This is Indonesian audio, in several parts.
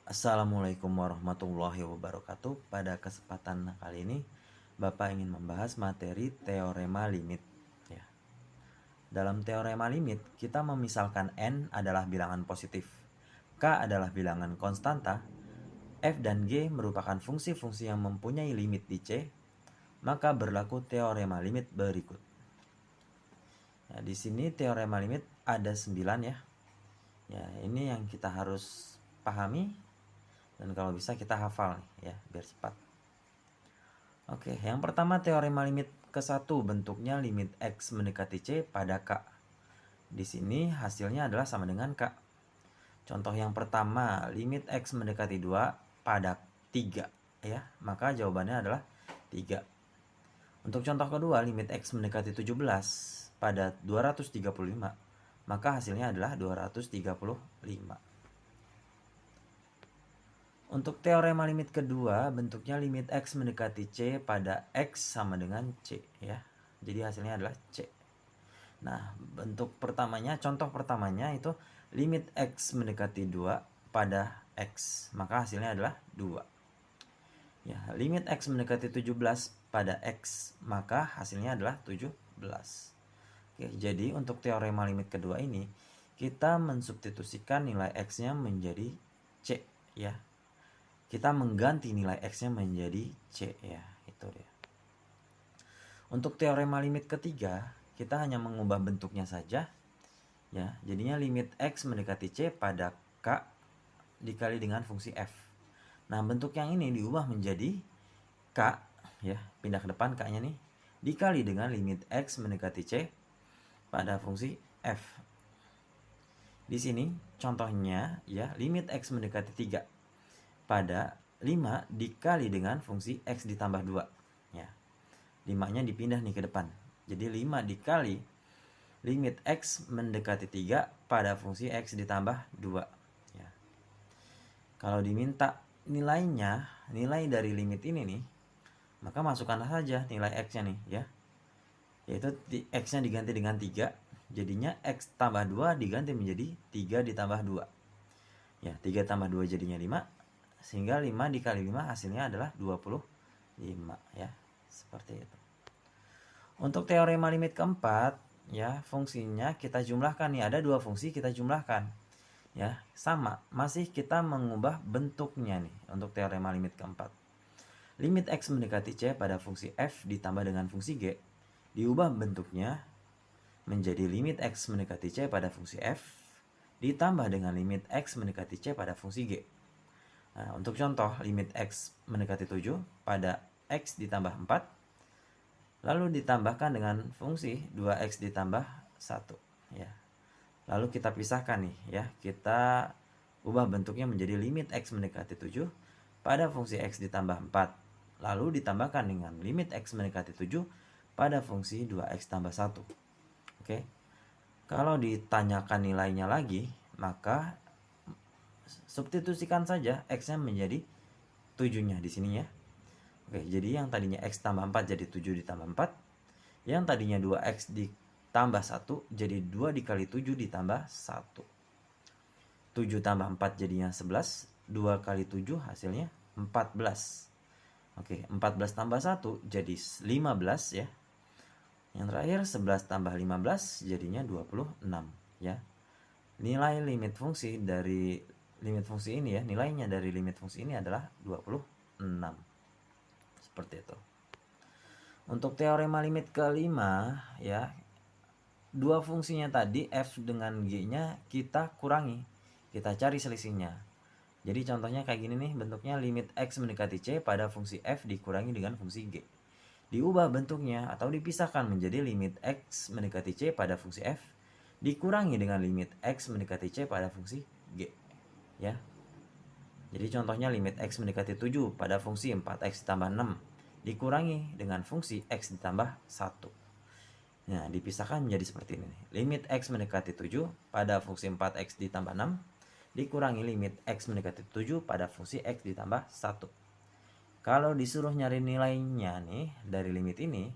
Assalamualaikum warahmatullahi wabarakatuh. Pada kesempatan kali ini, Bapak ingin membahas materi teorema limit. Ya. Dalam teorema limit, kita memisalkan N adalah bilangan positif, K adalah bilangan konstanta, F dan G merupakan fungsi-fungsi yang mempunyai limit di C, maka berlaku teorema limit berikut. Ya, di sini teorema limit ada 9 ya. Ya, ini yang kita harus pahami. Dan kalau bisa kita hafal nih ya, biar cepat. Oke, yang pertama teorema limit ke-1 bentuknya limit X mendekati C pada K. Di sini hasilnya adalah sama dengan K. Contoh yang pertama, limit X mendekati 2 pada 3 ya, maka jawabannya adalah 3. Untuk contoh kedua, limit X mendekati 17 pada 235, maka hasilnya adalah 235. Untuk teorema limit kedua, bentuknya limit X mendekati C pada X sama dengan C ya. Jadi hasilnya adalah C. Nah, bentuk pertamanya, contoh pertamanya itu limit X mendekati 2 pada X, maka hasilnya adalah 2. Ya, limit X mendekati 17 pada X, maka hasilnya adalah 17. Oke, jadi untuk teorema limit kedua ini, kita mensubstitusikan nilai X-nya menjadi C ya. Kita mengganti nilai X-nya menjadi C ya, itu dia. Untuk teorema limit ketiga, kita hanya mengubah bentuknya saja ya. Jadinya limit X mendekati C pada K dikali dengan fungsi F. Nah, bentuk yang ini diubah menjadi K ya, pindah ke depan K-nya nih, dikali dengan limit X mendekati C pada fungsi F. Di sini contohnya ya, limit X mendekati 3 pada 5 dikali dengan fungsi X ditambah 2 ya. 5-nya dipindah nih ke depan. Jadi 5 dikali limit X mendekati 3 pada fungsi X ditambah 2 ya. Kalau diminta nilainya, nilai dari limit ini nih, maka masukkan saja nilai X-nya nih ya. Yaitu X-nya diganti dengan 3, jadinya X tambah 2 diganti menjadi 3 ditambah 2 ya. 3 tambah 2 jadinya 5, sehingga 5 dikali 5 hasilnya adalah 25 ya, seperti itu. Untuk teorema limit keempat ya, fungsinya kita jumlahkan nih, ada dua fungsi kita jumlahkan ya, sama, masih kita mengubah bentuknya nih. Untuk teorema limit keempat, limit X mendekati C pada fungsi F ditambah dengan fungsi G, diubah bentuknya menjadi limit X mendekati C pada fungsi F ditambah dengan limit X mendekati C pada fungsi G. Nah, untuk contoh limit X mendekati 7 pada X ditambah 4, lalu ditambahkan dengan fungsi 2X ditambah 1 ya. Lalu kita pisahkan nih ya, kita ubah bentuknya menjadi limit X mendekati 7 pada fungsi X ditambah 4, lalu ditambahkan dengan limit X mendekati 7 pada fungsi 2X tambah 1. Oke. Kalau ditanyakan nilainya lagi, maka substitusikan saja X-nya menjadi 7-nya di sini ya. Oke, jadi yang tadinya X tambah 4 jadi 7 ditambah 4. Yang tadinya 2X ditambah 1 jadi 2 dikali 7 ditambah 1. 7 tambah 4 jadinya 11. 2 kali 7 hasilnya 14. Oke, 14 tambah 1 jadi 15 ya. Yang terakhir 11 tambah 15 jadinya 26 ya. Nilai limit fungsi dari limit fungsi ini ya, nilainya dari limit fungsi ini adalah 26. Seperti itu. Untuk teorema limit kelima ya, dua fungsinya tadi F dengan G-nya kita kurangi, kita cari selisihnya. Jadi contohnya kayak gini nih bentuknya, limit X mendekati C pada fungsi F dikurangi dengan fungsi G. Diubah bentuknya atau dipisahkan menjadi limit X mendekati C pada fungsi F dikurangi dengan limit X mendekati C pada fungsi G ya. Jadi contohnya limit X mendekati 7 pada fungsi 4X ditambah 6 dikurangi dengan fungsi X ditambah 1. Nah, dipisahkan menjadi seperti ini. Limit X mendekati 7 pada fungsi 4X ditambah 6 dikurangi limit X mendekati 7 pada fungsi X ditambah 1. Kalau disuruh nyari nilainya nih dari limit ini,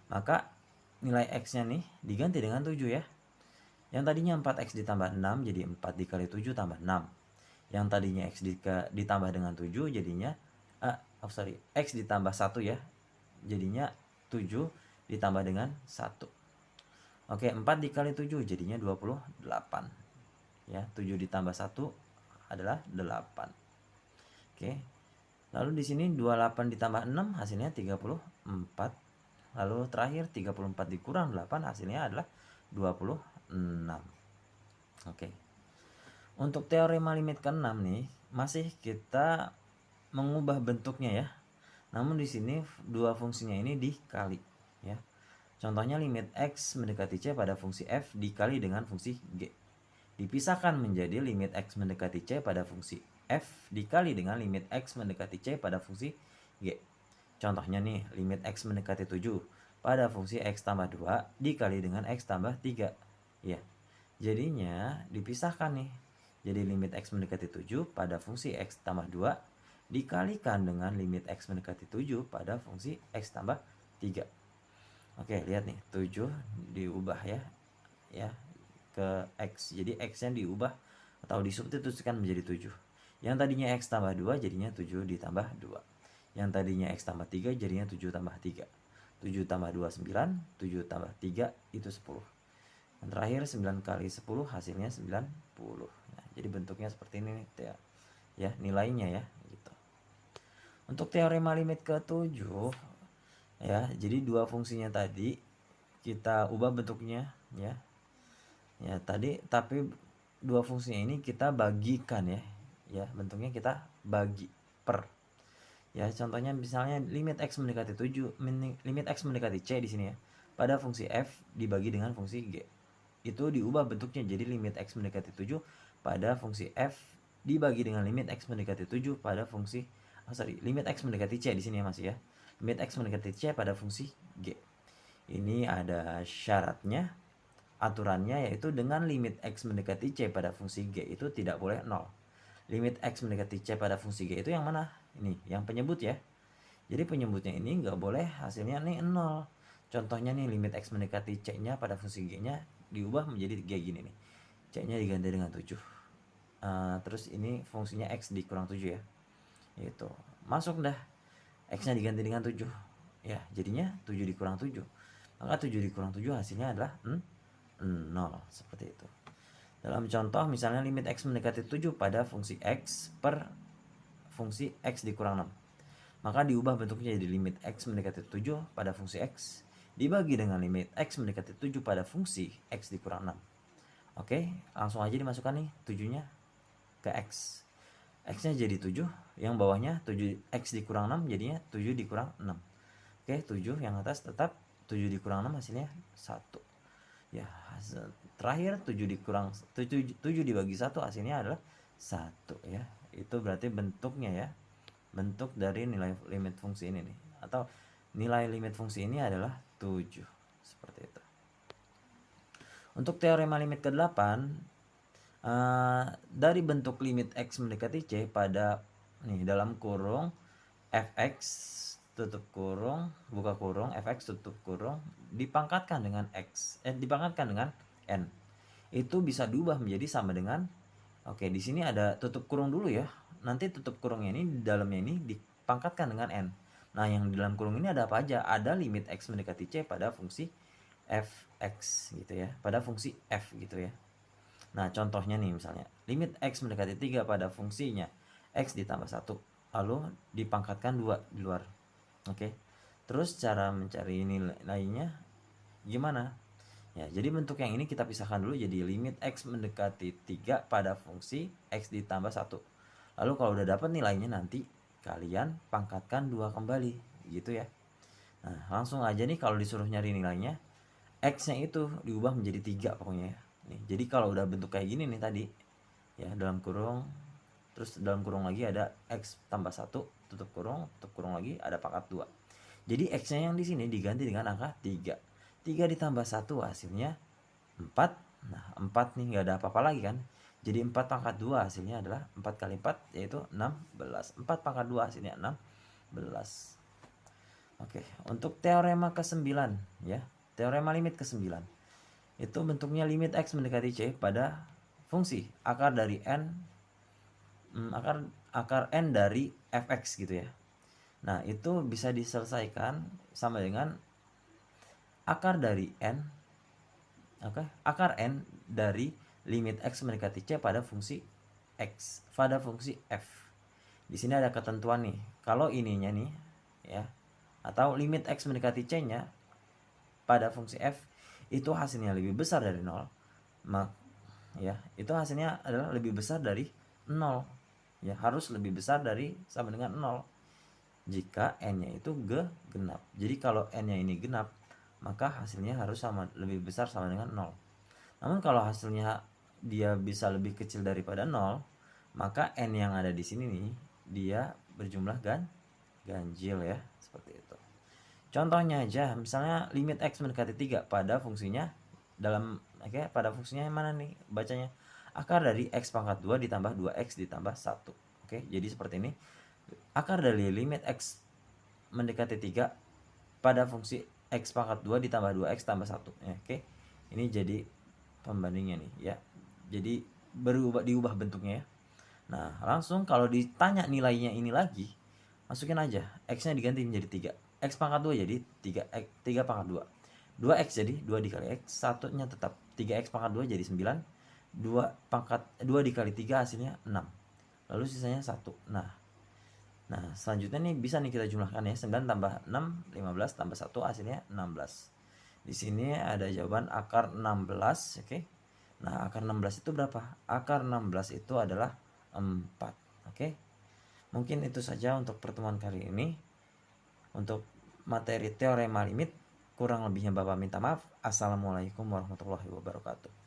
maka nilai X-nya nih diganti dengan 7 ya. Yang tadinya 4X ditambah 6 jadi 4 dikali 7 tambah 6. Yang tadinya X ditambah dengan 7 jadinya X ditambah 1 ya, jadinya 7 ditambah dengan 1. Oke, 4 dikali 7 jadinya 28 ya. 7 ditambah 1 adalah 8. Oke, lalu di sini 28 ditambah 6 hasilnya 34. Lalu terakhir 34 dikurang 8 hasilnya adalah 26. Oke, untuk teorema limit ke-6 nih masih kita mengubah bentuknya ya. Namun di sini dua fungsinya ini dikali ya. Contohnya limit X mendekati C pada fungsi F dikali dengan fungsi G. Dipisahkan menjadi limit X mendekati C pada fungsi F dikali dengan limit X mendekati C pada fungsi G. Contohnya nih, limit X mendekati 7 pada fungsi X tambah 2 dikali dengan X tambah 3. Ya, jadinya dipisahkan nih. Jadi limit X mendekati 7 pada fungsi X tambah 2 dikalikan dengan limit X mendekati 7 pada fungsi X tambah 3. Oke, lihat nih, 7 diubah ya ke X. Jadi X-nya diubah atau disubstitusikan menjadi 7. Yang tadinya X tambah 2 jadinya 7 ditambah 2. Yang tadinya X tambah 3 jadinya 7 tambah 3. 7 tambah 2 9, 7 tambah 3 itu 10. Yang terakhir 9 kali 10 hasilnya 90. Nah, jadi bentuknya seperti ini nih ya, nilainya ya gitu. Untuk teorema limit ke-7 ya, jadi dua fungsinya tadi kita ubah bentuknya ya. Ya, tadi tapi dua fungsinya ini kita bagikan ya. Ya, bentuknya kita bagi per. Ya, contohnya misalnya limit X mendekati 7, limit X mendekati C di sini ya. Pada fungsi F dibagi dengan fungsi G. Itu diubah bentuknya jadi limit X mendekati 7 pada fungsi F dibagi dengan limit X mendekati 7 pada fungsi limit X mendekati C di sini ya masih ya. Limit X mendekati C pada fungsi G. Ini ada syaratnya, aturannya, yaitu dengan limit X mendekati C pada fungsi G itu tidak boleh 0. Limit X mendekati C pada fungsi G itu yang mana? Ini, yang penyebut ya. Jadi penyebutnya ini nggak boleh hasilnya nih 0. Contohnya nih, limit X mendekati C-nya pada fungsi G-nya diubah menjadi kayak gini nih. C-nya diganti dengan 7. Terus ini fungsinya X dikurang 7 ya. Itu. Masuk dah. X-nya diganti dengan 7. Ya, jadinya 7 dikurang 7. Maka 7 dikurang 7 hasilnya adalah 0. Seperti itu. Dalam contoh misalnya limit X mendekati 7 pada fungsi X per fungsi X dikurang 6. Maka diubah bentuknya jadi limit X mendekati 7 pada fungsi X dibagi dengan limit X mendekati 7 pada fungsi X dikurang 6. Oke, langsung aja dimasukkan nih 7-nya ke X. X-nya jadi 7, yang bawahnya 7X dikurang 6 jadinya 7 dikurang 6. Oke, 7 yang atas tetap 7 dikurang 6 hasilnya 1. Ya, terakhir 7 dikurang 7 dibagi 1 hasilnya adalah 1 ya. Itu berarti bentuknya ya. Bentuk dari nilai limit fungsi ini nih, atau nilai limit fungsi ini adalah 7. Seperti itu. Untuk teorema limit ke-8, dari bentuk limit X mendekati C pada nih dalam kurung fx tutup kurung buka kurung fx tutup kurung dipangkatkan dengan x dipangkatkan dengan n, itu bisa diubah menjadi sama dengan, oke, di sini ada tutup kurung dulu ya, nanti tutup kurungnya ini di dalamnya ini dipangkatkan dengan n. Nah, yang di dalam kurung ini ada apa aja? Ada limit X mendekati C pada fungsi fx gitu ya, pada fungsi f gitu ya. Nah, contohnya nih misalnya limit X mendekati 3 pada fungsinya X ditambah 1 lalu dipangkatkan 2 di luar. Oke. Terus cara mencari nilainya gimana? Ya, jadi bentuk yang ini kita pisahkan dulu jadi limit X mendekati 3 pada fungsi X ditambah 1. Lalu kalau udah dapat nilainya nanti kalian pangkatkan 2 kembali gitu ya. Nah, langsung aja nih kalau disuruh nyari nilainya, X-nya itu diubah menjadi 3 pokoknya ya. Nih, jadi kalau udah bentuk kayak gini nih tadi ya, dalam kurung, terus dalam kurung lagi ada X tambah 1, tutup kurung lagi ada pangkat 2. Jadi X-nya yang di sini diganti dengan angka 3. 3 ditambah 1 hasilnya 4. Nah, 4 nih nggak ada apa-apa lagi kan. Jadi 4 pangkat 2 hasilnya adalah 4 kali 4 yaitu 16. 4 pangkat 2 hasilnya 16. Oke, untuk teorema ke-9 ya. Teorema limit ke-9. Itu bentuknya limit X mendekati C pada fungsi akar dari N akar n dari fx gitu ya. Nah, itu bisa diselesaikan sama dengan akar dari n, akar n dari limit x mendekati c pada fungsi x, pada fungsi f. Di sini ada ketentuan nih, kalau ininya nih ya, atau limit x mendekati c-nya pada fungsi f itu hasilnya lebih besar dari 0, ya, itu hasilnya adalah lebih besar dari 0. Ya, harus lebih besar dari sama dengan 0 jika n-nya itu genap. Jadi kalau n-nya ini genap, maka hasilnya harus lebih besar sama dengan 0. Namun kalau hasilnya dia bisa lebih kecil daripada 0, maka n yang ada di sini nih dia berjumlah ganjil ya, seperti itu. Contohnya aja, misalnya limit x mendekati 3 pada fungsinya pada fungsinya yang mana nih bacanya? Akar dari x pangkat 2 ditambah 2x ditambah 1. Oke, jadi seperti ini. Akar dari limit x mendekati 3 pada fungsi x pangkat 2 ditambah 2x tambah 1. Oke. Ini jadi pembandingnya nih ya. Jadi diubah bentuknya ya. Nah, langsung kalau ditanya nilainya ini lagi, masukin aja x-nya diganti menjadi 3. X pangkat 2 jadi 3 pangkat 2. 2x jadi 2 dikali x, 1-nya tetap 3x pangkat 2 jadi 9. 2 dikali 3 hasilnya 6. Lalu sisanya 1. Nah, selanjutnya nih bisa nih kita jumlahkan ya. 9 tambah 6, 15 tambah 1 hasilnya 16. Di sini ada jawaban akar 16, oke. Nah, akar 16 itu berapa? Akar 16 itu adalah 4, oke. Mungkin itu saja untuk pertemuan kali ini. Untuk materi teorema limit, kurang lebihnya Bapak minta maaf. Assalamualaikum warahmatullahi wabarakatuh.